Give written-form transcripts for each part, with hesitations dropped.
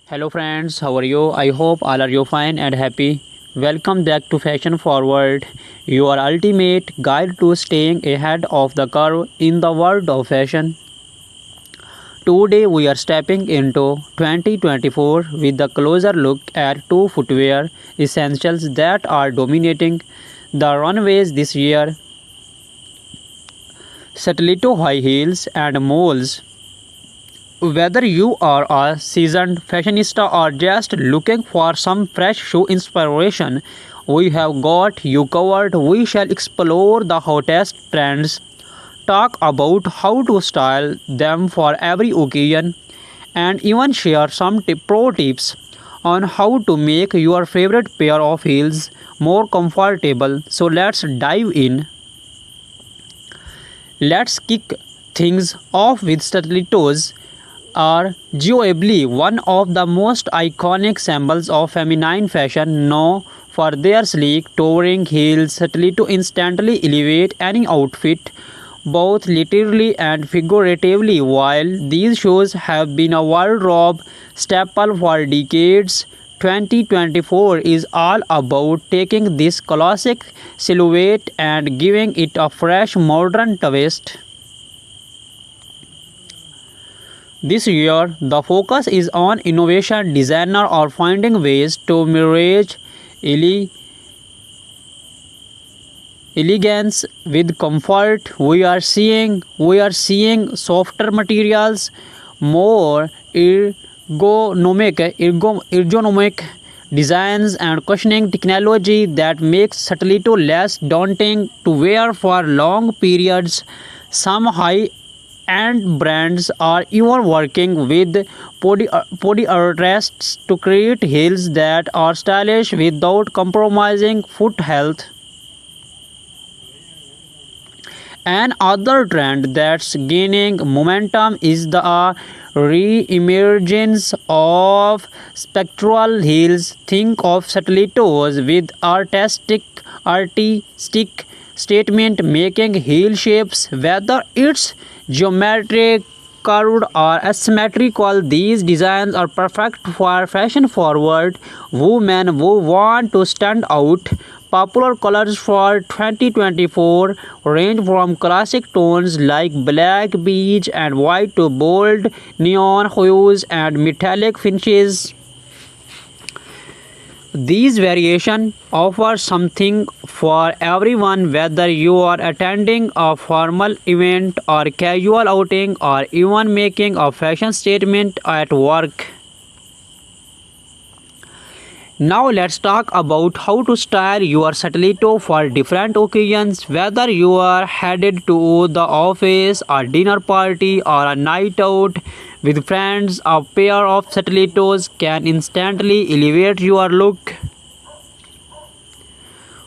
Hello friends, how are you? I hope all are you fine and happy. Welcome back to Fashion Forward, your ultimate guide to staying ahead of the curve in the world of fashion. Today we are stepping into 2024 with a closer look at two footwear essentials that are dominating the runways this year: stiletto high heels and moles. Whether you are a seasoned fashionista or just looking for some fresh shoe inspiration, we have got you covered. We shall explore the hottest trends, talk about how to style them for every occasion, and even share some pro tips on how to make your favorite pair of heels more comfortable. So let's dive in. Let's kick things off with stilettos are arguably one of the most iconic symbols of feminine fashion, known for their sleek, towering heels. Stiletto instantly elevate any outfit, both literally and figuratively. While these shoes have been a wardrobe staple for decades, 2024 is all about taking this classic silhouette and giving it a fresh modern twist. This year, the focus is on innovation, designer or finding ways to merge ele- elegance with comfort. We are seeing softer materials, more ergonomic designs, and cushioning technology that makes stiletto less daunting to wear for long periods. Some high and brands are even working with podiatrists to create heels that are stylish without compromising foot health. Another trend that's gaining momentum is the re-emergence of spectral heels. Think of stilettos with artistic statement making heel shapes, whether it's geometric, curved, or asymmetrical. These designs are perfect for fashion forward women who want to stand out. Popular colors for 2024 range from classic tones like black, beige, and white to bold neon hues and metallic finishes. These variations offer something for everyone, whether you are attending a formal event or casual outing or even making a fashion statement at work. Now let's talk about how to style your stiletto for different occasions. Whether you are headed to the office, a dinner party, or a night out with friends, a pair of stilettos can instantly elevate your look.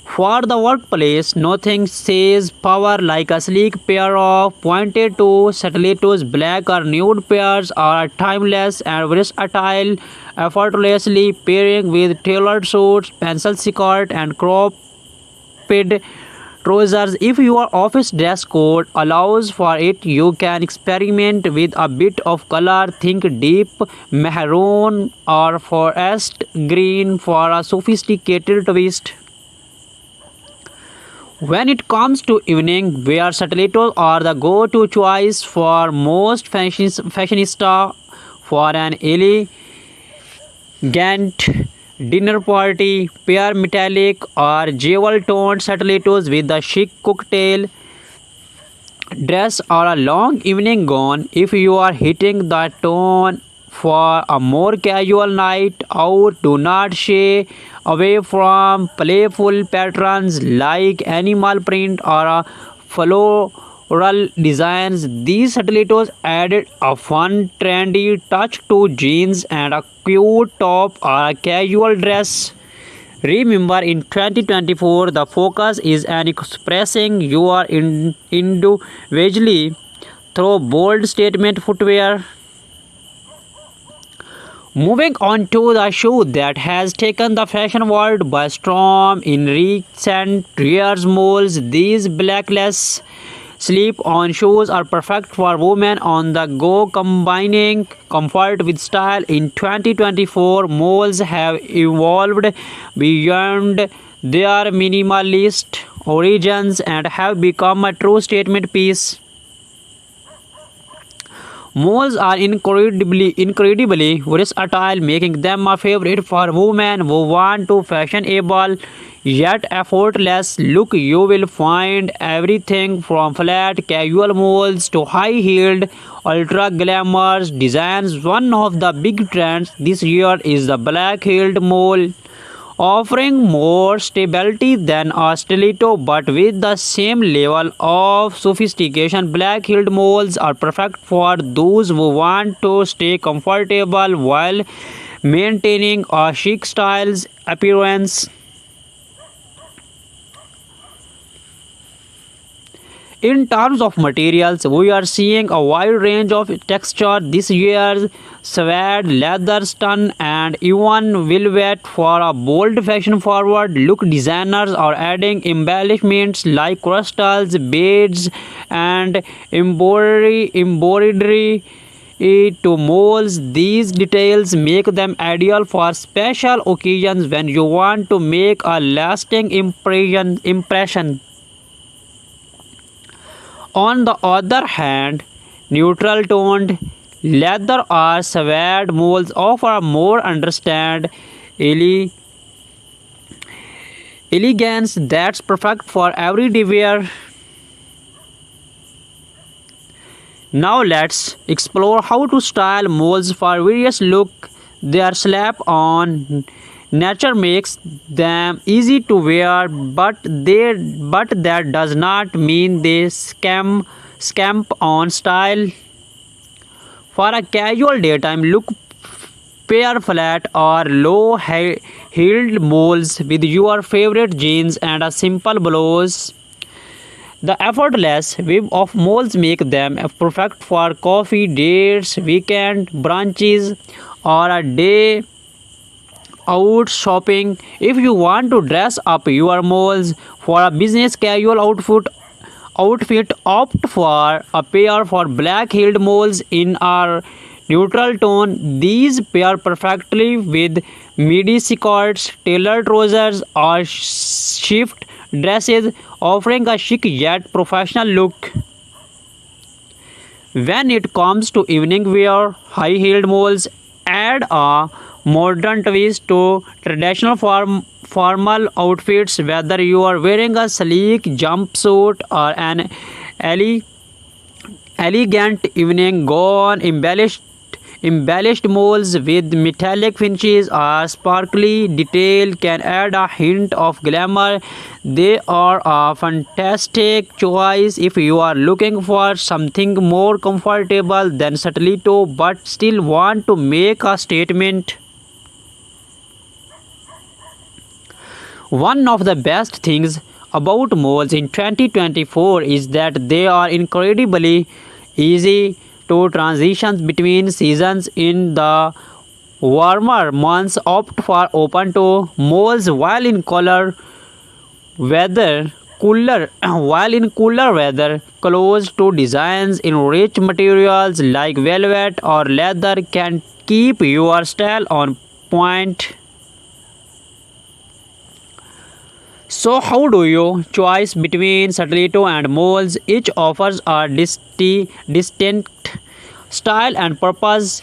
For the workplace, nothing says power like a sleek pair of pointed toe stilettos. Black or nude pairs are timeless and versatile, effortlessly pairing with tailored suits, pencil skirt, and cropped trousers. If your office dress code allows for it, you can experiment with a bit of color. Think deep maroon or forest green for a sophisticated twist. When it comes to evening wear, stilettos are the go-to choice for most fashionista for an elegant dinner party. Pair metallic or jewel-toned stilettos with a chic cocktail dress or a long evening gown. If you are hitting the tone for a more casual night out, do not shy away from playful patterns like animal print or a floral designs. These stilettos added a fun, trendy touch to jeans and a cute top or a casual dress. Remember, in 2024, the focus is on expressing your individually through bold statement footwear. Moving on to the shoe that has taken the fashion world by storm in recent years, moles. These blackless slip-on shoes are perfect for women on the go, combining comfort with style. In 2024, malls have evolved beyond their minimalist origins and have become a true statement piece. Malls are incredibly versatile, making them a favorite for women who want to fashionable yet effortless look. You will find everything from flat casual malls to high-heeled ultra glamorous designs. One of the big trends this year is the black-heeled mall, offering more stability than a stiletto but with the same level of sophistication. Black-heeled malls are perfect for those who want to stay comfortable while maintaining a chic styles appearance. In terms of materials, we are seeing a wide range of texture this year: suede, leather, stun, and even velvet for a bold fashion-forward look. Designers are adding embellishments like crystals, beads, and embroidery to molds. These details make them ideal for special occasions when you want to make a lasting impression. On the other hand, neutral toned leather or suede molds offer a more understand elegance that's perfect for everyday wear. Now let's explore how to style molds for various look. Their slap on nature makes them easy to wear, but that does not mean they scamp on style. For a casual daytime look, pair flat or low-heeled molds with your favorite jeans and a simple blouse. The effortless web of molds make them perfect for coffee dates, weekend brunches, or a day out shopping. If you want to dress up your molds for a business casual outfit, opt for a pair for black-heeled molds in a neutral tone. These pair perfectly with midi skirts, tailored trousers, or shift dresses, offering a chic yet professional look. When it comes to evening wear, high-heeled molds add a modern twist to traditional formal outfits. Whether you are wearing a sleek jumpsuit or an ele- elegant evening gown, embellished molds with metallic finishes or sparkly detail can add a hint of glamour. They are a fantastic choice if you are looking for something more comfortable than stiletto but still want to make a statement. One of the best things about malls in 2024 is that they are incredibly easy to transition between seasons. In the warmer months, opt for open toe malls, while in cooler weather, close to designs in rich materials like velvet or leather can keep your style on point. So how do you choose between stiletto and molds? Each offers a distinct style and purpose,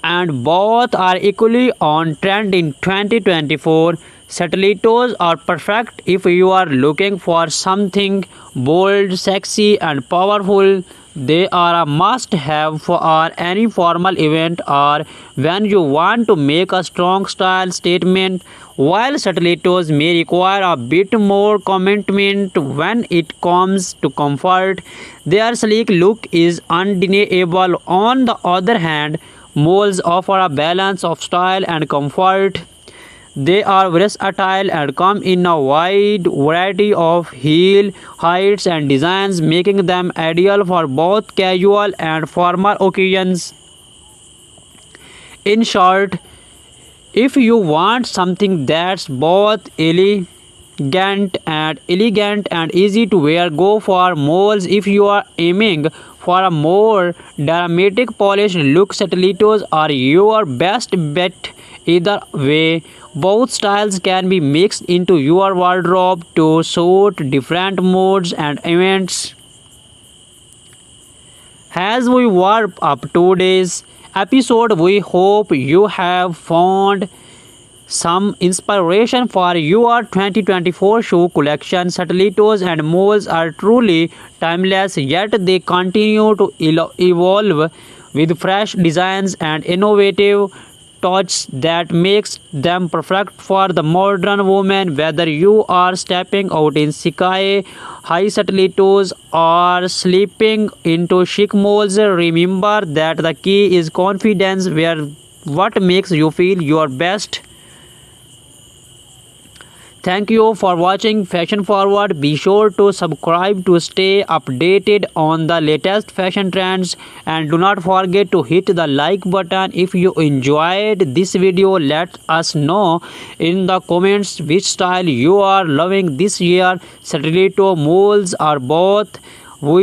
and both are equally on trend in 2024. Stilettos are perfect if you are looking for something bold, sexy, and powerful. They are a must-have for any formal event or when you want to make a strong style statement. While stilettos may require a bit more commitment when it comes to comfort, their sleek look is undeniable. On the other hand, molds offer a balance of style and comfort. They are versatile and come in a wide variety of heel heights and designs, making them ideal for both casual and formal occasions. In short, if you want something that's both and elegant and easy to wear. Go for moles if you are aiming for a more dramatic polished look. Stilettos are your best bet either way. Both styles can be mixed into your wardrobe to suit different moods and events. As we wrap up today's episode, we hope you have found some inspiration for your 2024 shoe collection. Stilettos and moles are truly timeless, yet they continue to evolve with fresh designs and innovative touch that makes them perfect for the modern woman. Whether you are stepping out in sky high stilettos or slipping into chic moles, remember that the key is confidence. Wear what makes you feel your best. Thank you for watching Fashion Forward. Be sure to subscribe to stay updated on the latest fashion trends, and do not forget to hit the like button if you enjoyed this video. Let us know in the comments which style you are loving this year, stiletto, moles or both. We